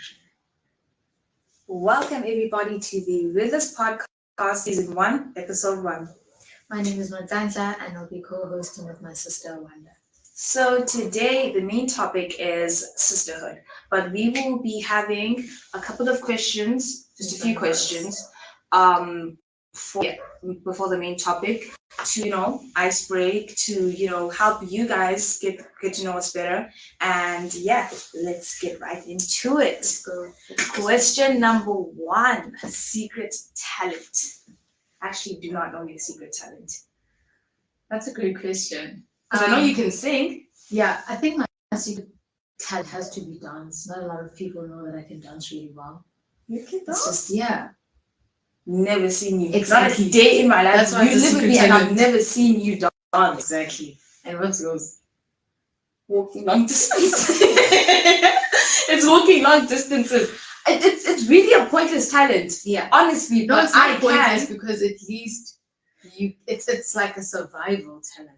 introduction. Welcome everybody to the Rhythms Podcast Season 1, Episode 1. My name is Matanja and I'll be co-hosting with my sister Wanda. So today the main topic is sisterhood, but we will be having a couple of questions, just a few questions, before the main topic to ice break, to help you guys get to know us better. And let's get right into it. Let's go. Question number 1: secret talent. Actually, do not know your secret talent. That's a great question. Because I know you can sing. Yeah, I think my secret talent has to be dance. Not a lot of people know that I can dance really well. You can It's dance? just, Never seen you. Exactly. Not a day in my life. That's why You it's a live with secret me and I've talent. never seen you dance. Exactly. And what's yours? Walking long distance. It's walking long distances. It's really a pointless talent. Yeah. Honestly, No, but it's not I pointless can. because at least it's like a survival talent.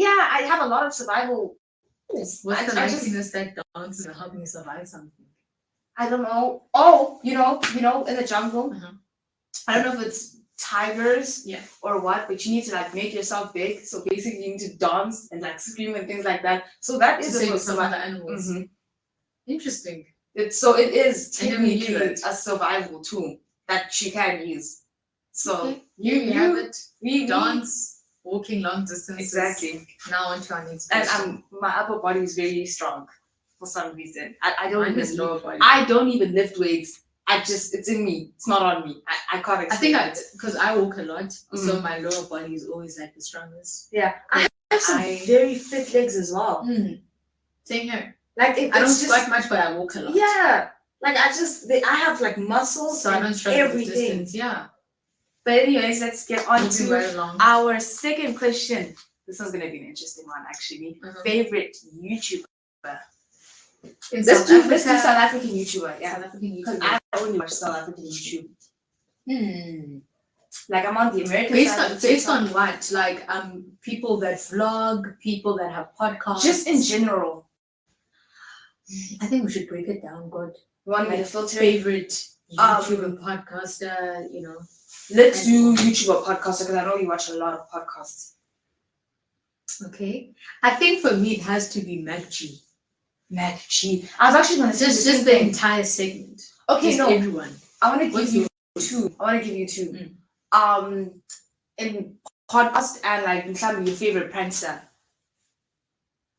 I have a lot of survival. What's the likeliness that dance will help me survive something? I don't know. Oh, in the jungle. Uh-huh. I don't know if it's tigers Yeah. or what, but you need to make yourself big. So basically you need to dance and scream and things like that. So that is Save a some other animals. Mhm. Interesting. It is I never knew technically that. a survival tool that you can use. So Okay. You have it. we Dance, walking long distances. exactly. Now on to our next And question. my upper body is very strong for some reason. I don't Mine is even lower body. I don't even lift weights. It's in me. It's not on me. I can't I explain think it. because I walk a lot, so Mhm. my lower body is always like the strongest. Yeah, I have some I- very fit legs as well. Same here. I I don't squat much, but I walk a lot. Yeah, I have muscles So I and don't struggle with everything. distance. Yeah. But anyways, let's get on Moving to right along. our second question. This is gonna be an interesting one, actually. Mhm. Favorite YouTuber. In Let's do Africa, South African YouTuber. Yeah, South African because YouTuber. I only watch South African YouTube. Hmm. I'm on the American Based side. on of based TikTok. on what? Like people that vlog, people that have podcasts. Just in general. I think we should break it down. Good. You want me to Like filter? favorite YouTuber, podcaster. Let's do YouTuber podcaster because I know you watch a lot of podcasts. Okay. I think for me it has to be MacG. Mac G. I was actually gonna say Just the entire segment. Okay, Just no. everyone. I want to What's give you two. In podcast and tell me your favorite prankster.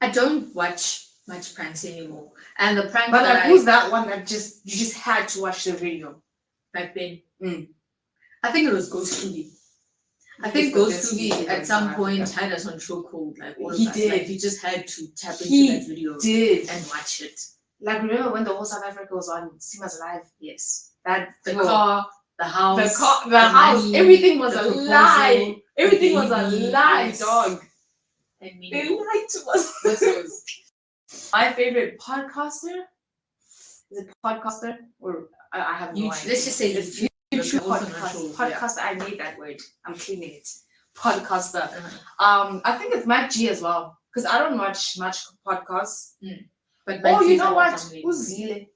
I don't watch much pranks anymore. And the prank But that who's that one that you just had to watch the video? back then? Mm. I think it was Ghost Tuli. I think Ghost Tuli at some point had us on chokehold, all He of us. did. Like you just had to tap into He that video did. and watch it. Remember when the whole South Africa was on Sima's Alive? Yes. The car, the house, the house, money, everything was the a proposal, lie. Everything was a baby, lie, yes. dog. And me. They lied to us. What's yours? My favorite podcaster? Is it podcaster? Or I have no idea. Let's just say It's YouTube podcast. Podcaster, I made that word. I'm cleaning it. Podcaster. Uh-huh. I think it's Mac G as well. Because I don't watch much podcasts. But You know what? Who's Zile?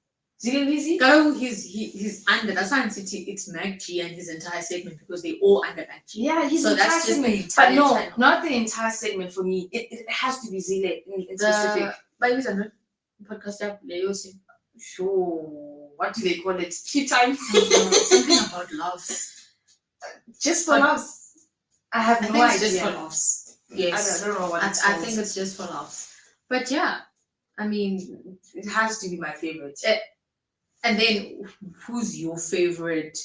Zile Lizzy? Go, he's under. That's why I'm saying it's MacG and his entire segment because they all under MacG. Yeah, he's so the entire that's just the segment. entire But no, channel. not the entire segment for me. It has to be Zile in specific. But you know, podcast app, Sure. What do they call it? Tea time? something about loves. Just for loves. I have no idea. It's just for loves. Yes. I don't know what it's I called. think it's just for loves. But yeah, I mean, It has to be my favorite. and then who's your favorite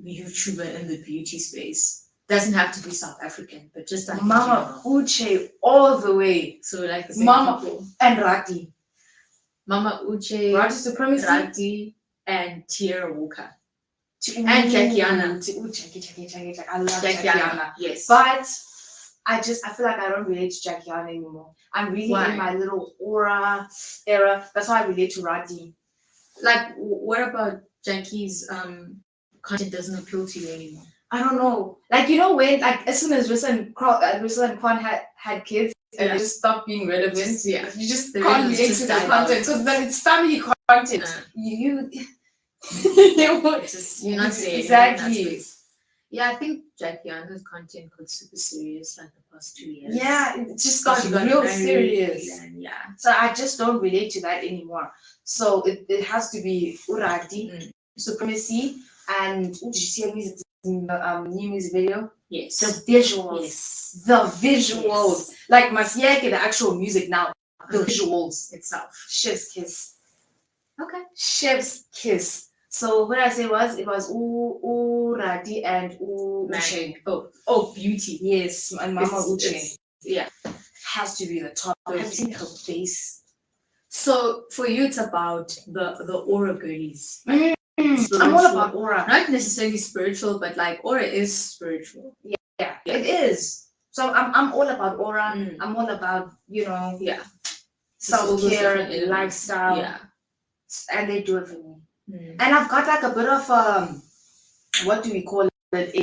YouTuber in the beauty space? Doesn't have to be South African, but just like Mama Uche all the way. So like the same Mama people. and Rati. Mama Uche, Rati Supremacy. Rati, and Tierra Walker. And Jackiana. Jackie. I love Jackiana. Jackiana. Yes. But I feel like I don't relate to Jackiana anymore. I'm really Why? in my little aura era. That's why I relate to Rati. What about Jackie's content doesn't appeal to you anymore? I don't know. When as soon as Rissa and Quan had kids, and Yeah. they just stop being relevant. You just The can't relevance relate just to the died content out. because then it's family content. You It's just, you're not there. Exactly. Yeah, I think Jackiana's content got super serious like the past 2 years. Yeah, it just So got she real married, serious. and yeah. So I just don't relate to that anymore. So it has to be Urati, supremacy, and did you see a music new music video? Yes. The visuals. Yes. The visuals. Like Masieke, the actual music now. The visuals itself. Chef's kiss. Okay. Chef's kiss. So what I say was it was Urati and Uche. Oh, beauty. Yes, and Mama Uche. Yeah. Has to be the top. Have you seen her face? So for you, it's about the aura girlies. I'm all about aura. Not necessarily spiritual, but like aura is spiritual. Yeah, it is. So I'm all about aura. I'm all about self-care, lifestyle. Yeah. And they do it for me. And I've got like a bit of what do we call it?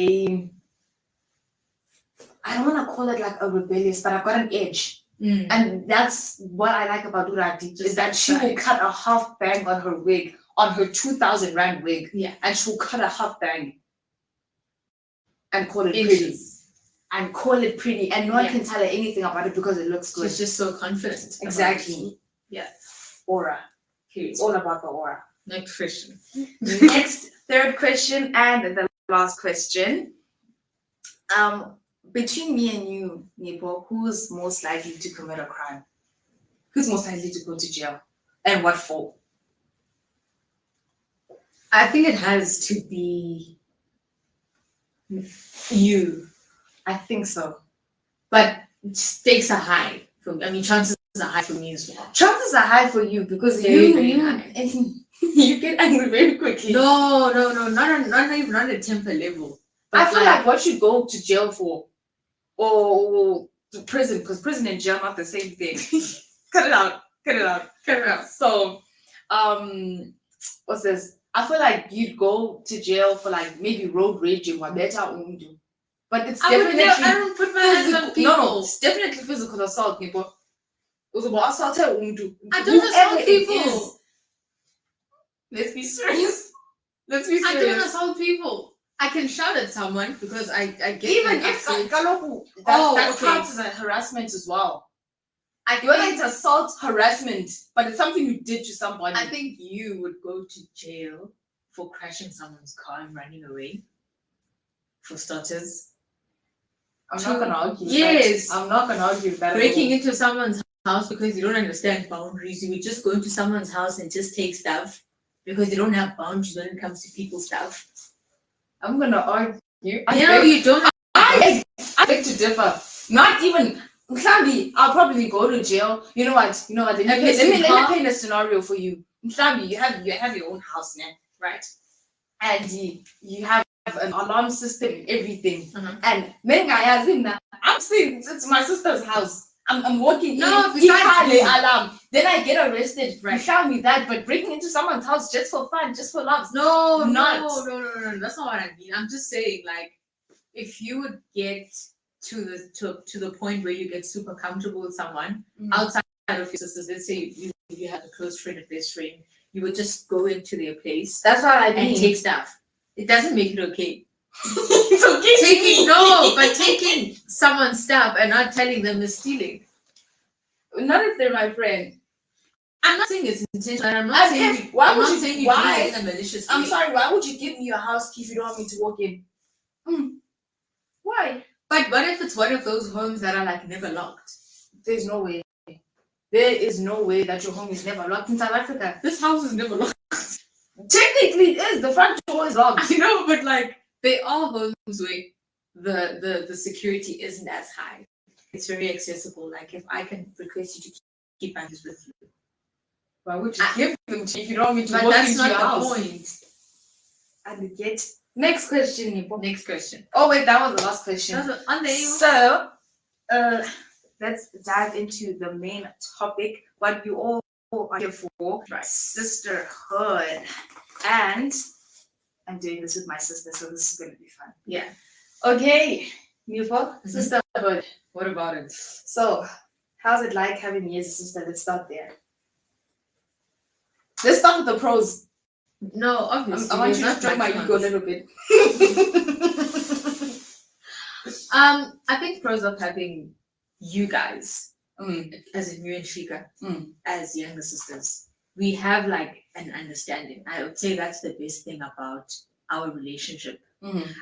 I don't want to call it like a rebellious, but I've got an edge. And that's what I like about Urati, is that she will cut a half bang on her wig, on her 2,000 rand wig. Yeah. And she'll cut a half bang and call it pretty. And call it pretty. And no one can tell her anything about it because it looks good. She's just so confident. Exactly. Yeah. Aura. It's all about the aura. Next question. Next, third question, and the last question. Between me and you, Nipho, who's most likely to commit a crime? Who's most likely to go to jail? And what for? I think it has to be you. I think so. But stakes are high for me. I mean, chances are high for me as well. Chances are high for you because Very you get angry very quickly. No, not even on a temper level. But I feel like what you go to jail for, or to prison, because prison and jail not the same thing. Cut it out. So, what's this? I feel like you'd go to jail for like maybe road raging or better undo. But it's definitely I don't put my hands on people. No, it's definitely physical assault, people. I don't assault people. Let's be serious. I don't assault people. I can shout at someone because I get even if that counts as harassment as well. Whether it's assault, harassment, but it's something you did to somebody. I think you would go to jail for crashing someone's car and running away. For starters. I'm not gonna argue. Yes. I'm not gonna argue with that. Breaking into someone's house because you don't understand boundaries. You would just go into someone's house and just take stuff because you don't have boundaries when it comes to people's stuff. I'm gonna argue. You don't. I beg to differ. Not even. Mhlambi, I'll probably go to jail. You know what? Let me paint a scenario for you. Mhlambi, you have your own house now, right? And you have an alarm system and everything. And I'm saying it's my sister's house. I'm walking no, in. Alarm. Then I get arrested. Right. You tell me that, but breaking into someone's house just for fun, just for laughs. No. That's not what I mean. I'm just saying, like, if you would get to the point where you get super comfortable with someone outside of your sisters, let's say you have a close friend, a best friend, you would just go into their place. That's what I mean. And take stuff. It doesn't make it okay. It's okay. Taking someone's stuff and not telling them is stealing. Not if they're my friend. I'm not saying it's intentional. I'm not saying why I'm would not you saying why? You do it in a malicious way. I'm sorry. Why would you give me your house key if you don't want me to walk in? Why? But what if it's one of those homes that are like never locked? There's no way. There is no way that your home is never locked in South Africa. This house is never locked. Technically, it is. The front door is locked. You know, but like they are homes where the security isn't as high. It's very accessible. Like if I can request you to keep my keys with you, why would you give them to you if you don't want me to walk into your house? But that's not the point. And get next question, Nipho. Next question. Oh wait, that was the last question. So, let's dive into the main topic. What you all are here for, right? Sisterhood. And I'm doing this with my sister, so this is going to be fun. Yeah. Okay, Nipho, sisterhood. What about it? So, How's it like having me as a sister? Let's start there. Let's start with the pros. No, obviously. I want you to stroke my ego a little bit. I think pros of having you guys, as in you and Shika, as younger sisters, we have like an understanding. I would say that's the best thing about our relationship.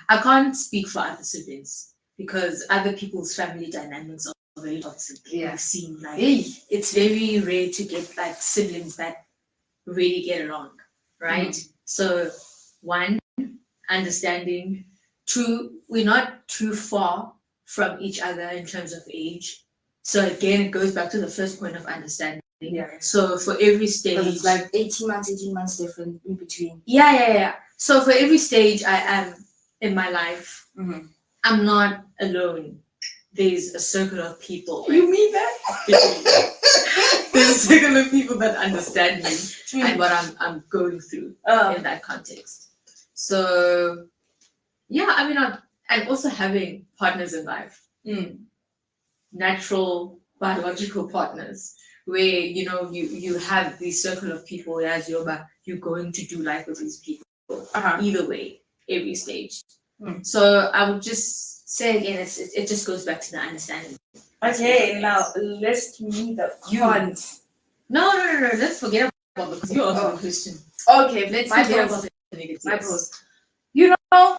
I can't speak for other siblings because other people's family dynamics are very toxic. Yeah. I've seen like it's very rare to get like siblings that really get along, right? So one, understanding. Two, we're not too far from each other in terms of age. So again, it goes back to the first point of understanding. Yeah. So for every stage, It's like 18 months different in between. Yeah. So for every stage I am in my life, I'm not alone. There's a circle of people. You mean that? There's a circle of people that understand me and what I'm going through in that context. So yeah, I mean, and also having partners in life, natural biological partners, where you have this circle of people as you're going to do life with these people. Either way, every stage. So I would just say again, it just goes back to the understanding. Okay, now let's meet the cons. No. Let's forget about because you're also a Christian. Okay, Let's my forget pros. about the negatives. My pros. You know,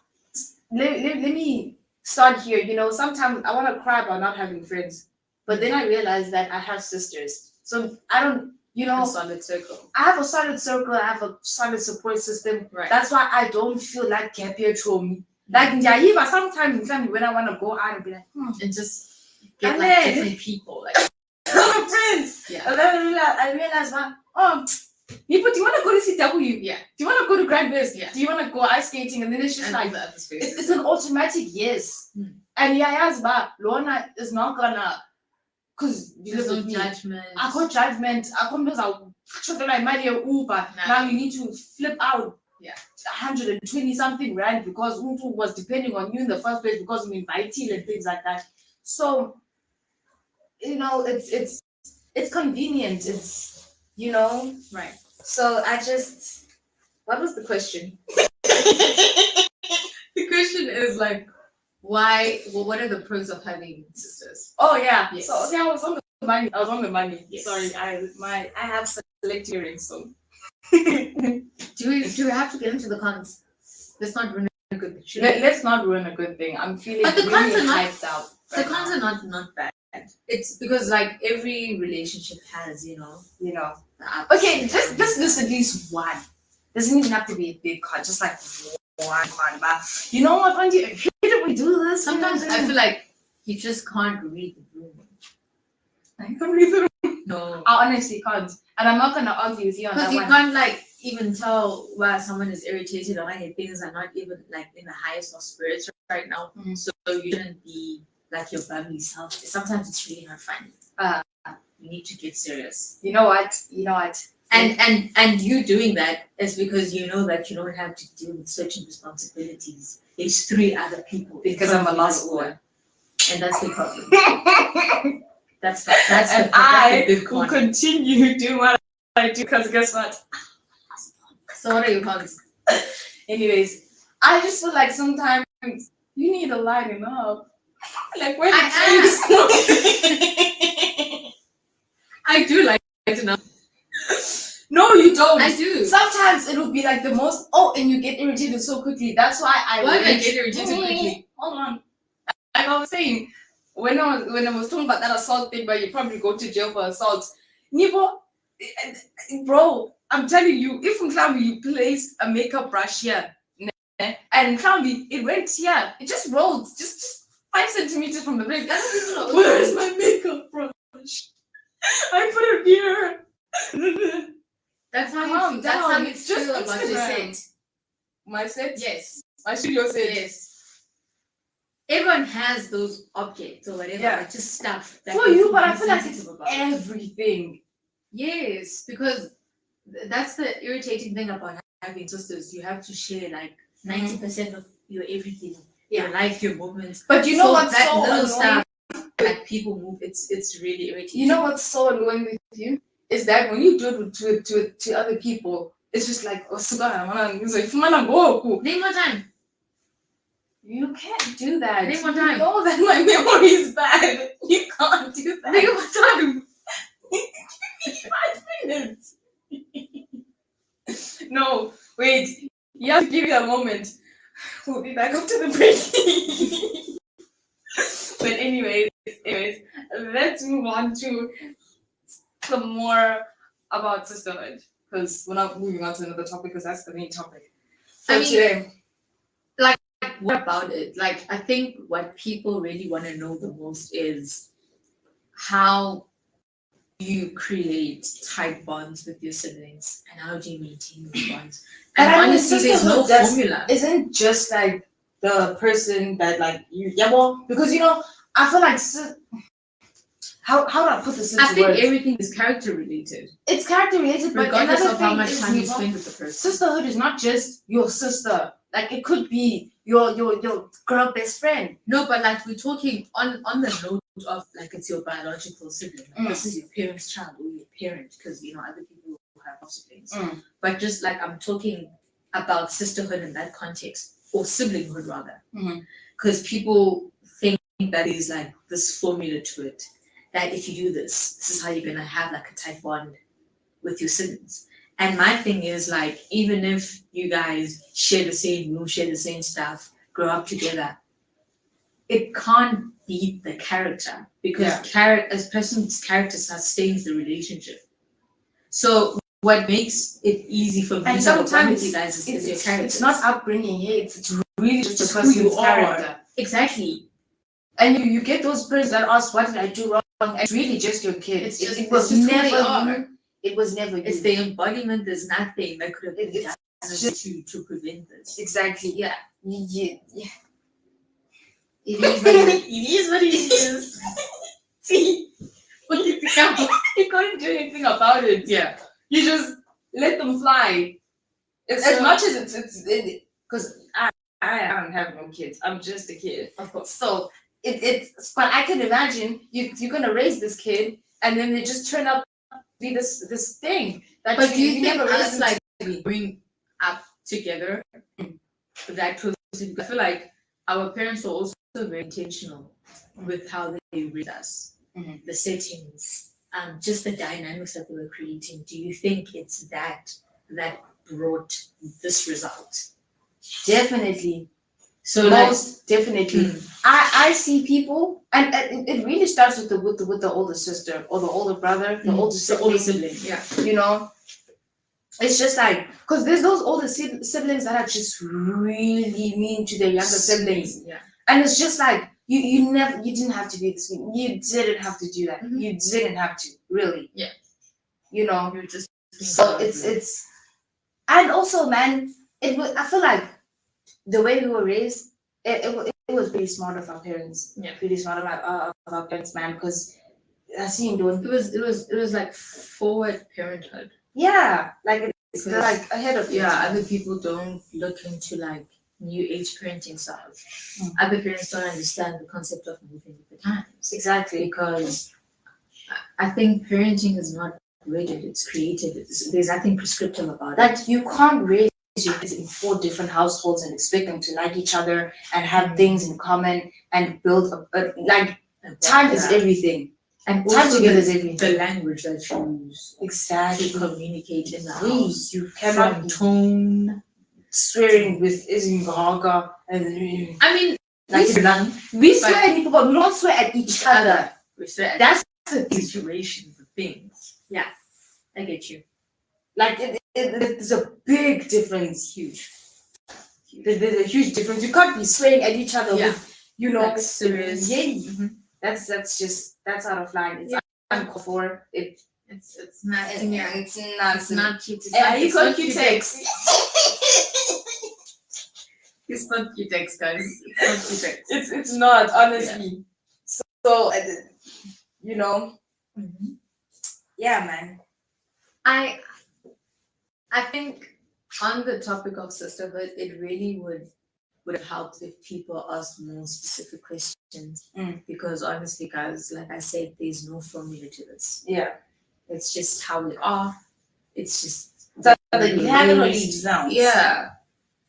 let me start here. You know, sometimes I want to cry about not having friends, but then I realize that I have sisters, so I don't. A solid circle. I have a solid circle. I have a solid support system. Right. That's why I don't feel like gap year throw me. Like sometimes when I want to go out and be like, and just get like different people, like friends. Yeah. And then I realized Nipho, do you want to go to CW? Yeah. Do you want to go to Grand West? Yeah. Do you want to go ice skating? And then it's just like it's an automatic yes. And Lorna is not gonna, because there's no judgment. I got judgment. I come like Uber. Now you need to flip out 120 something rand because Utu was depending on you in the first place because we invited and things like that. So it's convenient. It's right. So what was the question? The question is like, why? Well, what are the pros of having sisters? Oh yeah. Yes. So I was on the money. Yes. Sorry, I have select hearing, so. Do we have to get into the cons? Let's not ruin a good thing. Let's not ruin a good thing. I'm feeling really hyped out. The cons are not bad. It's because like every relationship has, Okay, just list at least one. Doesn't even have to be a big con, just like one con. But you know what, Wandi? I hate it when we do this. Sometimes I feel like you just can't read the room. I can't read the room. No. I honestly can't. And I'm not gonna argue with you on that one. Because you can't like even tell why someone is irritated or like things are not even like in the highest of spirits right now. So you shouldn't be like your bubbly self. Sometimes it's really not fun. You need to get serious. You know what? And you doing that is because you know that you don't have to deal with certain responsibilities. There's 3 other people. Because I'm a last one. And that's the problem. That's and I will continue doing what I do because guess what? So what are your cons? Anyways, I just feel like sometimes you need to lighten up. Like when I do like lighten up. No, you don't. I do. Sometimes it'll be like the most and you get irritated so quickly. That's why Why do I get irritated quickly? Hold on. Like I was saying, when I was talking about that assault thing, but you probably go to jail for assault. Nipho, bro, I'm telling you, if you place a makeup brush here, and it went here, it just rolled, just 5 centimeters from the blade. Where's my makeup brush? I put it here. That's how you. That's how you it's just feel about your set. My set? Yes. My studio set? Yes. Everyone has those objects or whatever, like just stuff. That for you, but I feel like it's everything. Yes, because that's the irritating thing about having sisters. You have to share like 90% of your everything, your life, your movements. But you know what's that so little annoying? stuff like people move. It's really irritating. You know what's so annoying with you is that when you do it to other people, it's just like, oh, it's like, Name one time. you can't do that. Name one You time. know that my memory is bad. You can't do that. Name one time. 5 minutes. No, wait. You have to give you a moment. We'll be back after the break. But anyways, let's move on to some more about sisterhood, because we're not moving on to another topic because that's the main topic for today. What about it? Like, I think what people really want to know the most is how you create tight bonds with your siblings and how do you maintain those bonds. And I mean, honestly, there's no sisterhood formula. Isn't just like the person that like you, yeah, well, because you know, I feel like how do I put this into I think words? everything is character related. It's character related, but Regardless another of how thing much is, time you know, spend with the person. sisterhood is not just your sister. Like it could be your girl best friend. No, but like we're talking on the note of like it's your biological sibling. Like, this is your parent's child or your parent, because you know other people have siblings. But just like I'm talking about sisterhood in that context, or siblinghood rather, because people think that there's like this formula to it, that if you do this is how you're gonna have like a tight bond with your siblings. And my thing is like, even if you guys share the same room, share the same stuff, grow up together, it can't beat the character, because a person's character sustains the relationship. So what makes it easy for me And to have fun with sometimes you guys is your character. It's not upbringing, hey, it's really just It's a who you person's are. character. Exactly. And you get those parents that ask, what did I do wrong? And it's really just your kid. It was just never who they are. you. It was never you. It's the embodiment. There's nothing that could have been done just to prevent this. Exactly. Yeah. Yeah. It is what it is. What it is. See, You can't do anything about it. Yeah. You just let them fly. As much as it's because I don't have no kids. I'm just a kid. Of course. So but I can imagine you're gonna raise this kid and then they just turn up to be this thing that but you never think raised us like growing up together that close? I feel like our parents were also very intentional with how they raised us, the settings, just the dynamics that they were creating. Do you think it's that brought this result? Definitely. So most definitely. I see people, and it really starts with the older sister or the older brother, the older sibling. Yeah. You know, it's just like, because there's those older siblings that are just really mean to their younger siblings. Yeah. And it's just like you didn't have to be this mean. You didn't have to do that. You didn't have to, really. Yeah. You know. You're just so it's and also, man, I feel like the way we were raised, it was pretty smart of our parents. Yeah. Pretty smart of our parents, man, because I seen doing. It was like forward parenthood. Yeah, like they're like ahead of you. Yeah, other people don't look into like new age parenting styles. Other parents don't understand the concept of moving with the times. Exactly. Because I think parenting is not rigid, it's creative. There's nothing prescriptive about it. Like you can't raise your kids in 4 different households and expect them to like each other and have things in common and build time is everything. And time together is everything. The language that you use exactly to communicate in the house. You cannot from tone, swearing with Izingaga and I mean we swear at people, but we don't swear at each other. We swear at that's the situation, the things. Yeah, I get you. Like it's a big difference. Huge. There's a huge difference. You can't be swearing at each other with, you know, like serious. Yeah. That's out of line. It's uncalled for. It's not. It's not cute. You call Q-tex. It's not Q-tex, guys. It's not Q-tex. It's not, honestly. Yeah. So you know. Yeah, man. I think on the topic of sisterhood, it really would would have helped if people asked more specific questions. Mm. Because honestly, guys, like I said, there's no formula to this. Yeah. It's just how we are. It's just that you haven't really sounds. Yeah.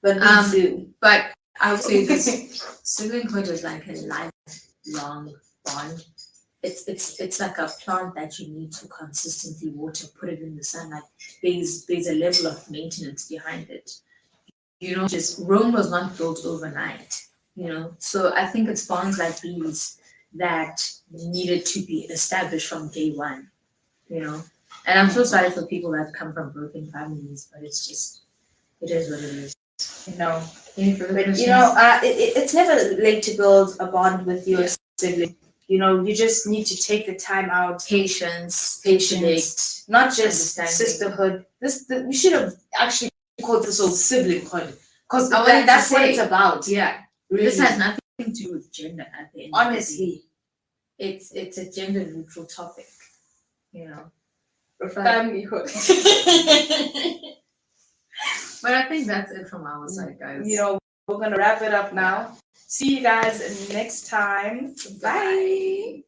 But we do. But I would say this siblinghood is like a lifelong bond. It's like a plant that you need to consistently water, put it in the sun. Like there's a level of maintenance behind it. Just Rome was not built overnight. So I think it's bonds like these that needed to be established from day one. And I'm so sorry for people that come from broken families, but it's just it is what it is. It's never late to build a bond with your sibling. You just need to take the time out. Patience, not just sisterhood. We should have actually called this all siblinghood, because that's what it's about. Yeah, really. This has nothing to do with gender at the end. Honestly, it's a gender neutral topic. Familyhood. But I think that's it from our side, guys. We're gonna wrap it up now. See you guys next time. Bye.